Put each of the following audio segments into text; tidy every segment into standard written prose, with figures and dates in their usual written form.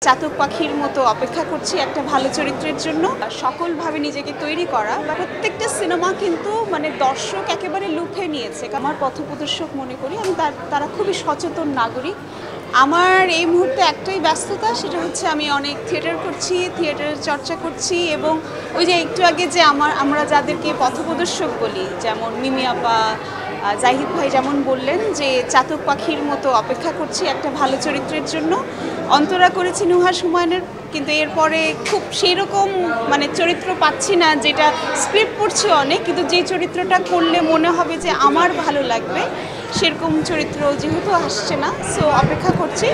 চাতক পাখির মতো অপেক্ষা করছি একটা ভালো চরিত্রের জন্য। সকলভাবে নিজেকে তৈরি করা বা প্রত্যেকটা সিনেমা কিন্তু মানে দর্শক একেবারে লুফে নিয়েছে। আমার পথপ্রদর্শক মনে করি আমি তারা খুবই সচেতন নাগরিক। আমার এই মুহূর্তে একটাই ব্যস্ততা, সেটা হচ্ছে আমি অনেক থিয়েটার করছি, থিয়েটারের চর্চা করছি এবং ওই যে একটু আগে যে আমরা যাদেরকে পথপ্রদর্শক বলি, যেমন মিমি আপা, জাহিদ ভাই যেমন বললেন যে চাতক পাখির মতো অপেক্ষা করছি একটা ভালো চরিত্রের জন্য। অন্তরা করেছি নুহাস হুমায়ুনের, কিন্তু এরপরে খুব সেইরকম মানে চরিত্র পাচ্ছি না, যেটা স্ক্রিপ্ট পড়ছি অনেক, কিন্তু যে চরিত্রটা করলে মনে হবে যে আমার ভালো লাগবে সেরকম চরিত্র যেহেতু আসছে না, সো অপেক্ষা করছি।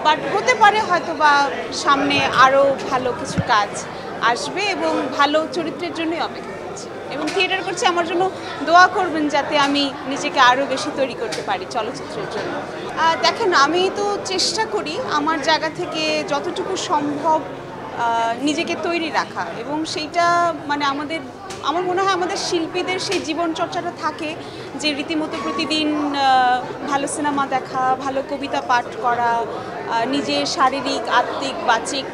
বাট হতে পারে হয়তো বা সামনে আরও ভালো কিছু কাজ আসবে এবং ভালো চরিত্রের জন্যই অপেক্ষা করছি এবং থিয়েটার করছি। আমার জন্য দোয়া করবেন যাতে আমি নিজেকে আরও বেশি তৈরি করতে পারি চলচ্চিত্রের জন্য। দেখেন, আমি তো চেষ্টা করি আমার জায়গা থেকে যতটুকু সম্ভব নিজেকে তৈরি রাখা, এবং সেইটা মানে আমার মনে হয় আমাদের শিল্পীদের সেই জীবন চর্চাটা থাকে যে রীতিমতো প্রতিদিন ভালো সিনেমা দেখা, ভালো কবিতা পাঠ করা, নিজের শারীরিক, আত্মিক, বাচিক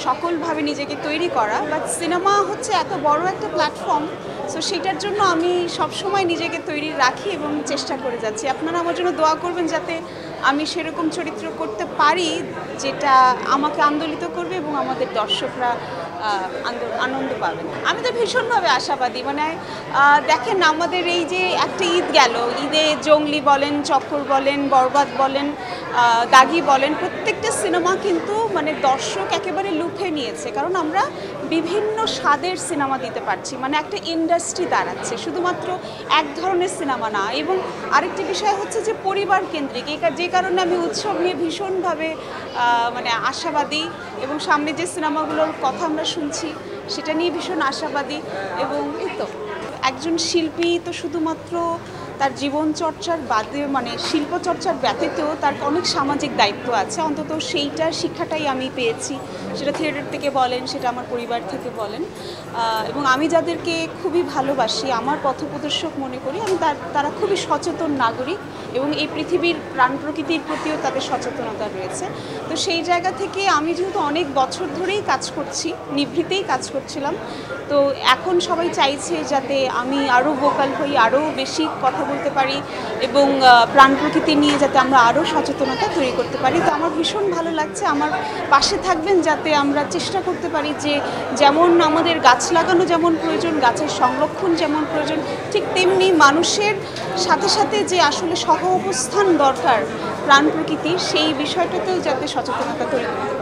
সকলভাবে নিজেকে তৈরি করা। বাট সিনেমা হচ্ছে এত বড় একটা প্ল্যাটফর্ম, সো সেটার জন্য আমি সবসময় নিজেকে তৈরি রাখি এবং চেষ্টা করে যাচ্ছি। আপনারা আমার জন্য দোয়া করবেন যাতে আমি সেরকম চরিত্র করতে পারি যেটা আমাকে আন্দোলিত করবে এবং আমাদের দর্শকরা আনন্দ পাবেন। আমি তো ভীষণভাবে আশাবাদী। মানে দেখেন, আমাদের এই যে একটা ঈদ গেল, ঈদে জঙ্গলি বলেন, চক্কর বলেন, বরবাদ বলেন, দাগি বলেন, প্রত্যেকটা সিনেমা কিন্তু মানে দর্শক একেবারে লুফে নিয়েছে, কারণ আমরা বিভিন্ন স্বাদের সিনেমা দিতে পারছি। মানে একটা ইন্ডাস্ট্রি দাঁড়াচ্ছে, শুধুমাত্র এক ধরনের সিনেমা না। এবং আরেকটি বিষয় হচ্ছে যে পরিবার কেন্দ্রিক, যে কারণে আমি উৎসব নিয়ে ভীষণভাবে মানে আশাবাদী এবং সামনে যে সিনেমাগুলোর কথা আমরা শুনছি সেটা নিয়ে ভীষণ আশাবাদী। এবং এই তো একজন শিল্পী তো শুধুমাত্র তার জীবনচর্চার বাদে মানে শিল্পচর্চার ব্যতীত তার অনেক সামাজিক দায়িত্ব আছে, অন্তত সেইটার শিক্ষাটাই আমি পেয়েছি। সেটা থিয়েটার থেকে বলেন, সেটা আমার পরিবার থেকে বলেন, এবং আমি যাদেরকে খুবই ভালোবাসি, আমার পথপ্রদর্শক মনে করি আমি তারা খুবই সচেতন নাগরিক এবং এই পৃথিবীর প্রাণ প্রকৃতির প্রতিও তাদের সচেতনতা রয়েছে। তো সেই জায়গা থেকে আমি যেহেতু অনেক বছর ধরেই কাজ করছি, নিভৃতেই কাজ করছিলাম, তো এখন সবাই চাইছে যাতে আমি আরও ভোকাল হই, আরও বেশি কথা বলতে পারি এবং প্রাণ প্রকৃতি নিয়ে যাতে আমরা আরও সচেতনতা তৈরি করতে পারি। তো আমার ভীষণ ভালো লাগছে। আমার পাশে থাকবেন যাতে আমরা চেষ্টা করতে পারি যে যেমন আমাদের গাছ লাগানো যেমন প্রয়োজন, গাছের সংরক্ষণ যেমন প্রয়োজন, ঠিক তেমনি মানুষের সাথে সাথে যে আসলে সহ অবস্থান দরকার প্রাণ প্রকৃতির, সেই বিষয়টাতেও যাতে সচেতনতা তৈরি করতে পারি।